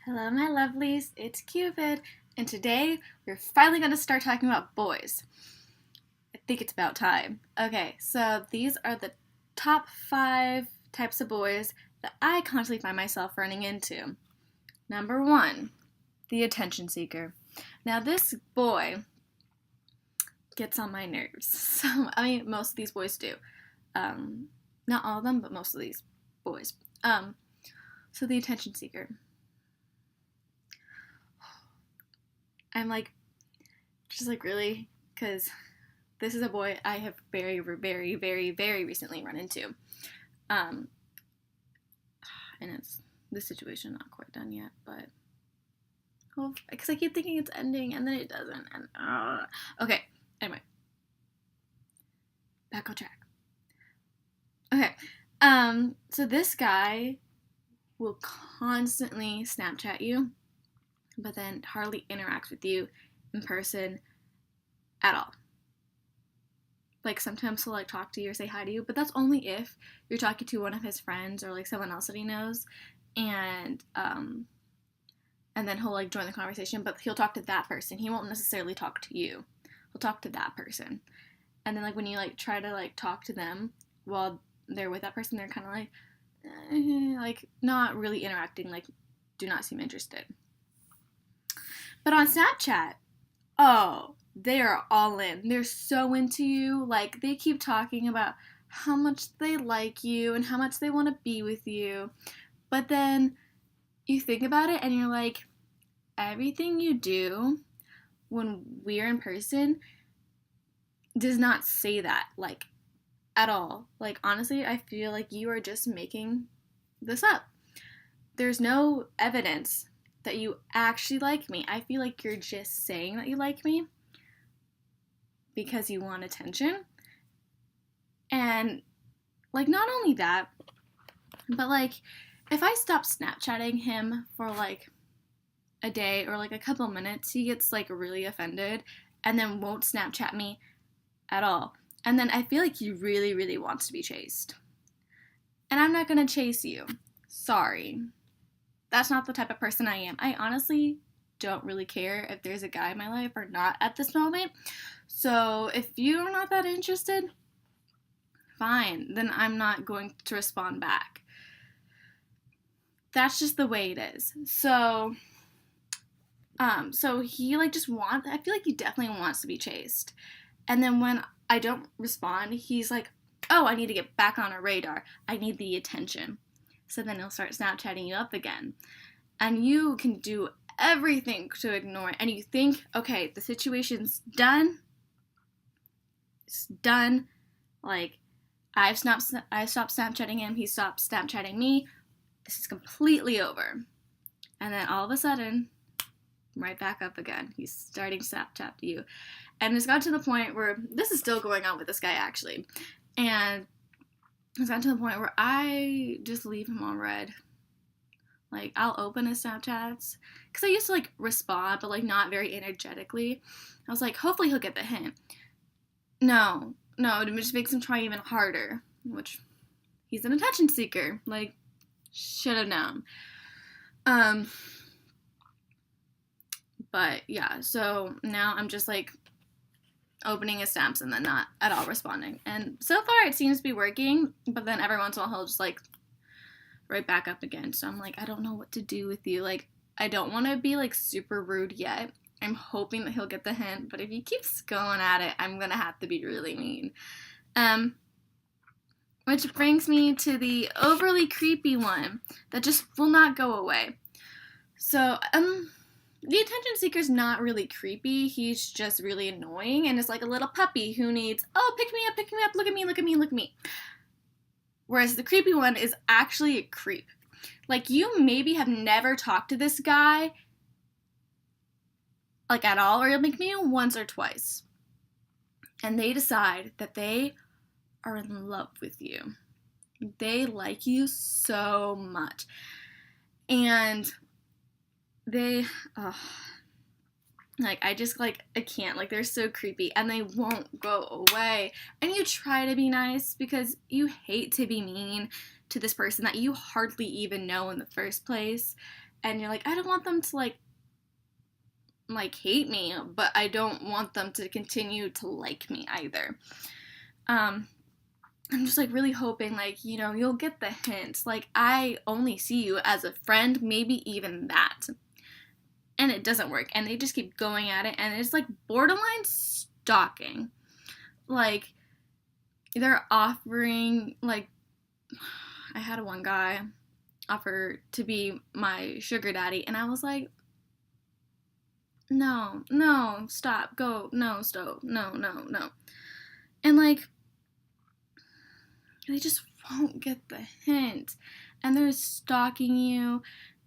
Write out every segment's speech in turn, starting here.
Hello, my lovelies, it's Cupid, and today we're finally going to start talking about boys. I think it's about time. Okay, so these are the top 5 types of boys that I constantly find myself running into. Number 1, the attention seeker. Now, this boy gets on my nerves. Most of these boys do. Not all of them, but most of these boys. So the attention seeker. I'm really? Because this is a boy I have very, very, very, very recently run into. And it's the situation not quite done yet, but because I keep thinking it's ending and then it doesn't. And okay, anyway, back on track. Okay, so this guy will constantly Snapchat you, but then hardly interacts with you in person at all. Like, sometimes he'll talk to you or say hi to you, but that's only if you're talking to one of his friends or someone else that he knows, and then he'll join the conversation, but he'll talk to that person. He won't necessarily talk to you. He'll talk to that person. And then when you try to talk to them while they're with that person, they're kind of not really interacting, do not seem interested. But on Snapchat, they are all in. They're so into you. They keep talking about how much they like you and how much they want to be with you. But then you think about it and you're like, everything you do when we're in person does not say that, at all. Honestly, I feel like you are just making this up. There's no evidence that you actually like me. I feel like you're just saying that you like me because you want attention. And not only that, but if I stop Snapchatting him for a day or a couple minutes, he gets really offended and then won't Snapchat me at all. And then I feel like he really, really wants to be chased. And I'm not gonna chase you. Sorry. That's not the type of person I am. I honestly don't really care if there's a guy in my life or not at this moment. So if you're not that interested, fine. Then I'm not going to respond back. That's just the way it is. So he I feel like he definitely wants to be chased. And then when I don't respond, he's like, oh, I need to get back on a radar. I need the attention. So then he'll start Snapchatting you up again. And you can do everything to ignore it. And you think, okay, the situation's done. It's done. I've stopped Snapchatting him. He stopped Snapchatting me. This is completely over. And then all of a sudden, right back up again. He's starting Snapchat to you. And it's gotten to the point where, this is still going on with this guy actually. And it's gotten to the point where I just leave him on red. I'll open his Snapchats. Because I used to, respond, but, not very energetically. I was like, hopefully he'll get the hint. No, it just makes him try even harder. Which, he's an attention seeker. Should have known. But, yeah, so now I'm just, opening his snaps and then not at all responding. And so far it seems to be working, but then every once in a while he'll just right back up again. So I'm I don't know what to do with you. I don't want to be super rude yet. I'm hoping that he'll get the hint, but if he keeps going at it, I'm gonna have to be really mean. Which brings me to the overly creepy one that just will not go away. So the attention seeker's not really creepy. He's just really annoying and is like a little puppy who needs, oh, pick me up, look at me, look at me, look at me. Whereas the creepy one is actually a creep. You maybe have never talked to this guy, at all, or you'll maybe once or twice. And they decide that they are in love with you. They like you so much. And Like, I can't. Like, they're so creepy and they won't go away. And you try to be nice because you hate to be mean to this person that you hardly even know in the first place. And you're like, I don't want them to, hate me, but I don't want them to continue to like me either. I'm just, really hoping, you'll get the hint. Like, I only see you as a friend, maybe even that. And it doesn't work. And they just keep going at it. And it's, borderline stalking. Like, they're offering, I had one guy offer to be my sugar daddy. And I was like, no, stop, go, no, stop, no. And, they just won't get the hint. And they're stalking you.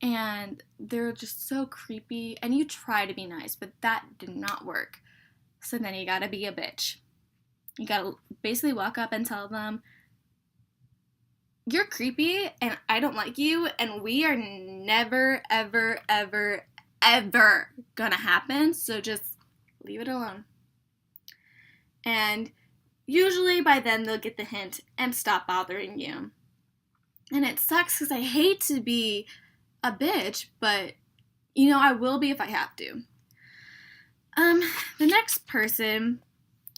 And they're just so creepy. And you try to be nice, but that did not work. So then you gotta be a bitch. You gotta basically walk up and tell them, you're creepy and I don't like you and we are never, ever, ever, ever gonna happen. So just leave it alone. And usually by then they'll get the hint and stop bothering you. And it sucks because I hate to be a bitch, but I will be if I have to. The next person,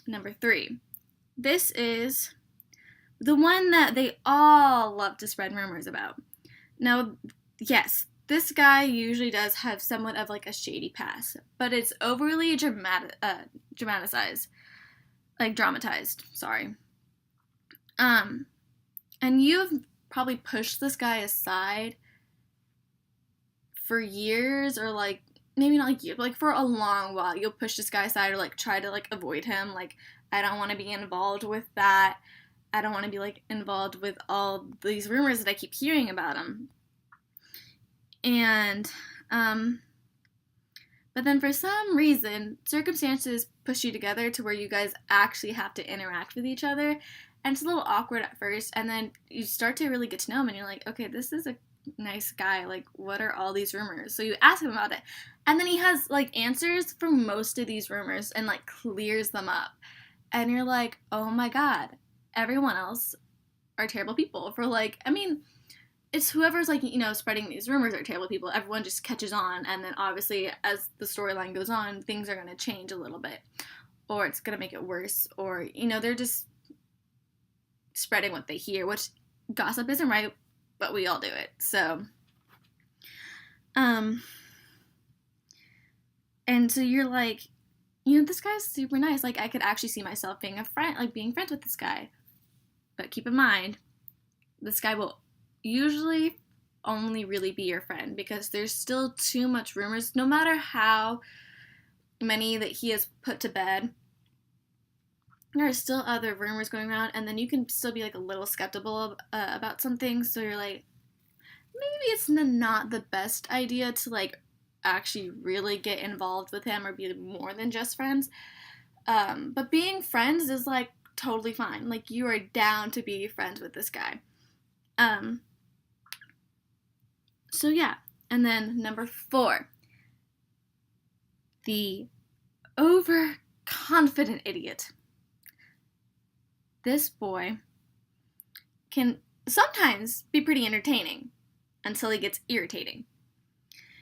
number 3. This is the one that they all love to spread rumors about. Now, yes, this guy usually does have somewhat of a shady past, but it's overly dramatized. Sorry. And you've probably pushed this guy aside for years, or maybe not years, but for a long while. You'll push this guy aside or try to avoid him. I don't want to be involved with that. I don't want to be involved with all these rumors that I keep hearing about him. And but then for some reason circumstances push you together to where you guys actually have to interact with each other, and it's a little awkward at first, and then you start to really get to know him and you're like, okay, this is a nice guy, what are all these rumors? So you ask him about it, and then he has answers for most of these rumors and clears them up, and you're like, oh my god, everyone else are terrible people. It's whoever's spreading these rumors are terrible people. Everyone just catches on, and then obviously as the storyline goes on, things are going to change a little bit, or it's going to make it worse, or they're just spreading what they hear, which gossip isn't right, but we all do it. So, and so you're like, this guy's super nice. I could actually see myself being a friend, being friends with this guy. But keep in mind, this guy will usually only really be your friend because there's still too much rumors. No matter how many that he has put to bed, there are still other rumors going around, and then you can still be a little skeptical about some things. So you're like, maybe it's not the best idea to actually really get involved with him or be more than just friends. But being friends is totally fine. You are down to be friends with this guy. So yeah, and then number 4, the overconfident idiot. This boy can sometimes be pretty entertaining until he gets irritating.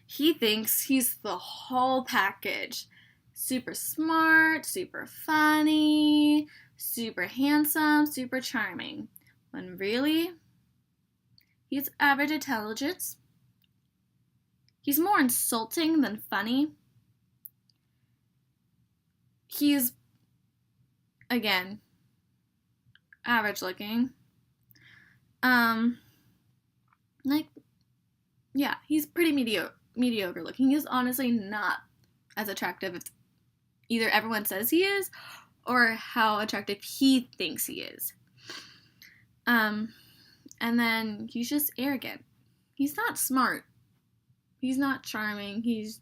He thinks he's the whole package. Super smart, super funny, super handsome, super charming. When really, he's average intelligence. He's more insulting than funny. He's, again, average looking. Yeah, he's pretty mediocre looking. He's honestly not as attractive as either everyone says he is or how attractive he thinks he is. And then he's just arrogant. He's not smart. He's not charming. He's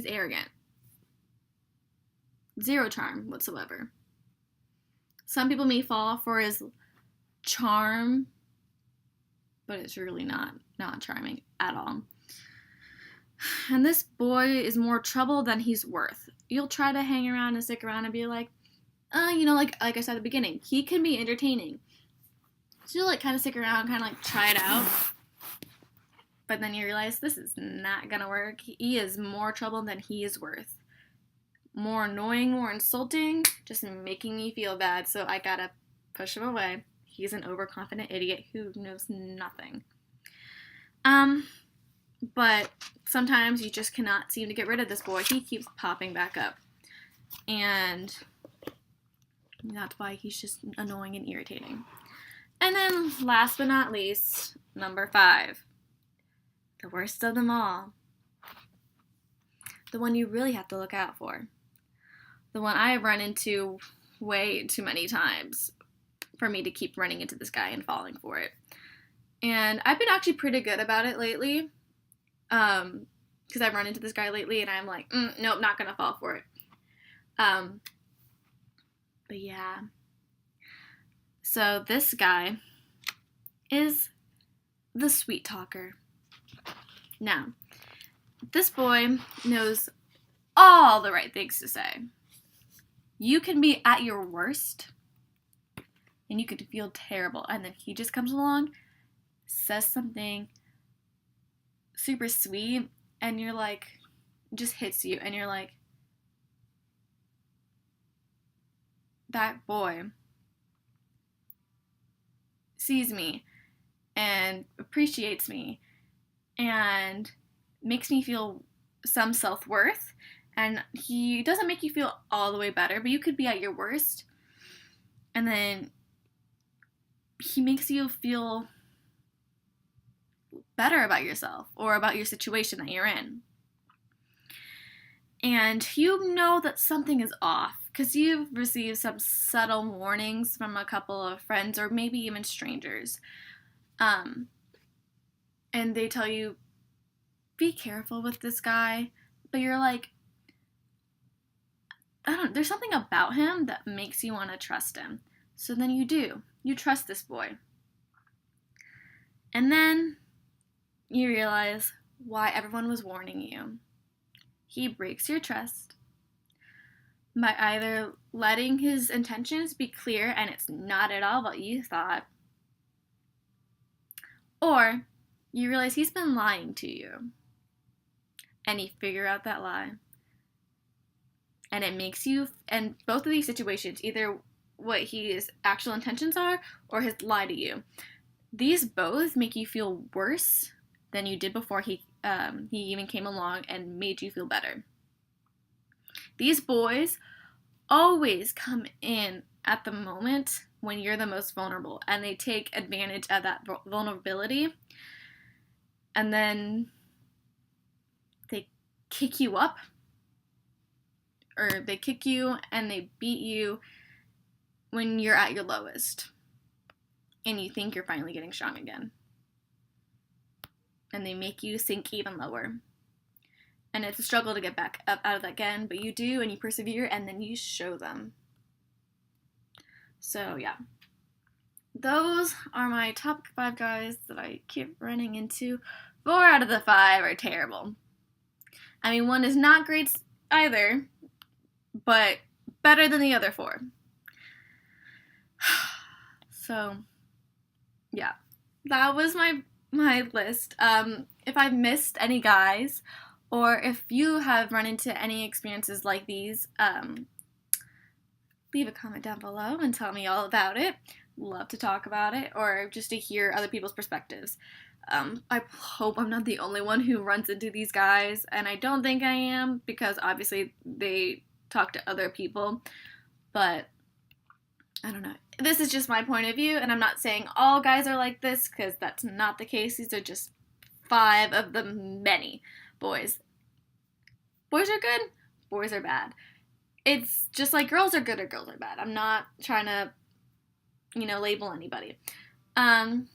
arrogant. Zero charm whatsoever. Some people may fall for his charm, but it's really not charming at all. And this boy is more trouble than he's worth. You'll try to hang around and stick around and be like, like I said at the beginning, he can be entertaining. So you'll like kind of stick around, kind of like try it out. But then you realize this is not gonna work. He is more trouble than he is worth. More annoying, more insulting, just making me feel bad. So I gotta push him away. He's an overconfident idiot who knows nothing. But sometimes you just cannot seem to get rid of this boy. He keeps popping back up. And that's why he's just annoying and irritating. And then, last but not least, number 5. The worst of them all. The one you really have to look out for. The one I have run into way too many times for me to keep running into this guy and falling for it. And I've been actually pretty good about it lately. Because I've run into this guy lately and I'm like, nope, not gonna fall for it. But yeah. So this guy is the sweet talker. Now, this boy knows all the right things to say. You can be at your worst and you could feel terrible, and then he just comes along, says something super sweet, and you're like, just hits you, and you're like, that boy sees me and appreciates me and makes me feel some self-worth, and he doesn't make you feel all the way better, but you could be at your worst, and then he makes you feel better about yourself or about your situation that you're in. And you know that something is off because you've received some subtle warnings from a couple of friends or maybe even strangers. And they tell you, be careful with this guy. But you're like, there's something about him that makes you want to trust him. So then you do. You trust this boy. And then you realize why everyone was warning you. He breaks your trust by either letting his intentions be clear and it's not at all what you thought, or you realize he's been lying to you and you figure out that lie. And it makes you, and both of these situations, either what his actual intentions are or his lie to you, these both make you feel worse than you did before he even came along and made you feel better. These boys always come in at the moment when you're the most vulnerable, and they take advantage of that vulnerability, and then they kick you up, or they kick you and they beat you when you're at your lowest and you think you're finally getting strong again. And they make you sink even lower. And it's a struggle to get back up out of that again, but you do, and you persevere, and then you show them. So, yeah. Those are my top 5 guys that I keep running into. 4 out of the 5 are terrible. I mean, 1 is not great either, but better than the other 4. So, yeah. That was my list. If I've missed any guys, or if you have run into any experiences like these, leave a comment down below and tell me all about it. Love to talk about it, or just to hear other people's perspectives. I hope I'm not the only one who runs into these guys, and I don't think I am, because obviously they talk to other people, but I don't know. This is just my point of view, and I'm not saying all guys are like this, because that's not the case. These are just 5 of the many boys. Boys are good, boys are bad. It's just like girls are good or girls are bad. I'm not trying to, label anybody. But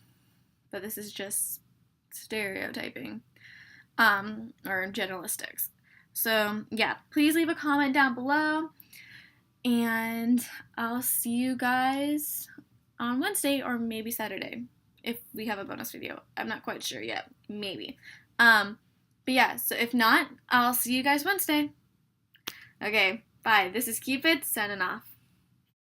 this is just stereotyping, or generalistics. So, yeah, please leave a comment down below, and I'll see you guys on Wednesday or maybe Saturday if we have a bonus video. I'm not quite sure yet. Maybe. But yeah, so if not, I'll see you guys Wednesday. Okay, bye. This is Cupid signing off.